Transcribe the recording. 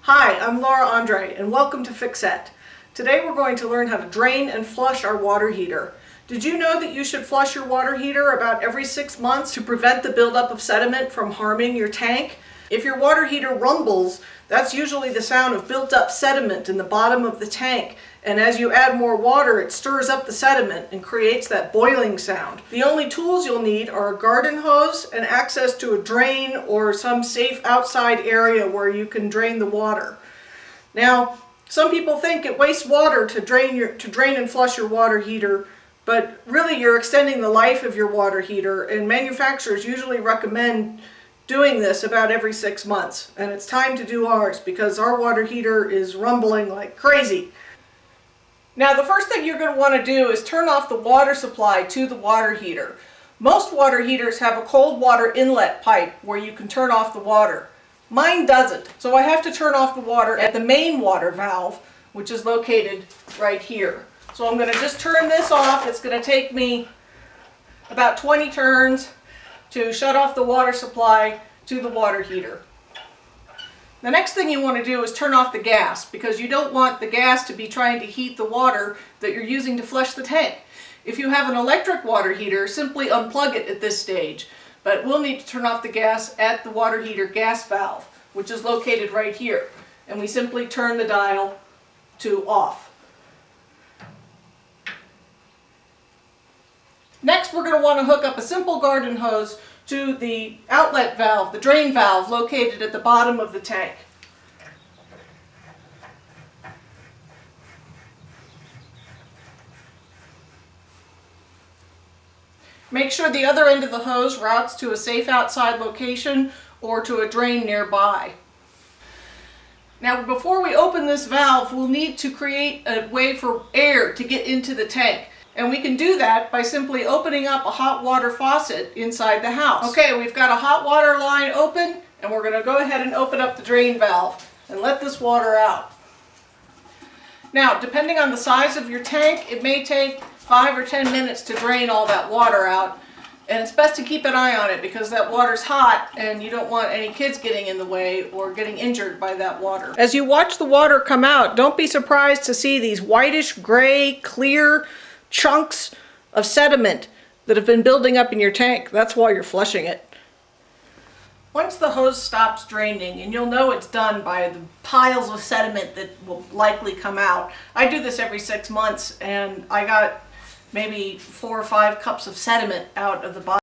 Hi, I'm Laura Andre and welcome to Fixette. Today we're going to learn how to drain and flush our water heater. Did you know that you should flush your water heater about every 6 months to prevent the buildup of sediment from harming your tank? If your water heater rumbles, that's usually the sound of built up sediment in the bottom of the tank, and as you add more water it stirs up the sediment and creates that boiling sound. The only tools you'll need are a garden hose and access to a drain or some safe outside area where you can drain the water. Now, some people think it wastes water to drain and flush your water heater, but really you're extending the life of your water heater, and manufacturers usually recommend doing this about every 6 months, and it's time to do ours because our water heater is rumbling like crazy. Now, the first thing you're going to want to do is turn off the water supply to the water heater. Most water heaters have a cold water inlet pipe where you can turn off the water. Mine doesn't, so I have to turn off the water at the main water valve, which is located right here. So I'm going to just turn this off. It's going to take me about 20 turns to shut off the water supply to the water heater. The next thing you want to do is turn off the gas, because you don't want the gas to be trying to heat the water that you're using to flush the tank. If you have an electric water heater, simply unplug it at this stage, but we'll need to turn off the gas at the water heater gas valve, which is located right here, and we simply turn the dial to off. Next, we're going to want to hook up a simple garden hose to the outlet valve, the drain valve, located at the bottom of the tank. Make sure the other end of the hose routes to a safe outside location or to a drain nearby. Now, before we open this valve, we'll need to create a way for air to get into the tank. And we can do that by simply opening up a hot water faucet inside the house. Okay, we've got a hot water line open, and we're going to go ahead and open up the drain valve and let this water out. Now, depending on the size of your tank, it may take 5 or 10 minutes to drain all that water out. And it's best to keep an eye on it because that water's hot and you don't want any kids getting in the way or getting injured by that water. As you watch the water come out, don't be surprised to see these whitish, gray, clear chunks of sediment that have been building up in your tank. That's why you're flushing it. Once the hose stops draining, and you'll know it's done by the piles of sediment that will likely come out. I do this every 6 months, and I got maybe 4 or 5 cups of sediment out of the bottom.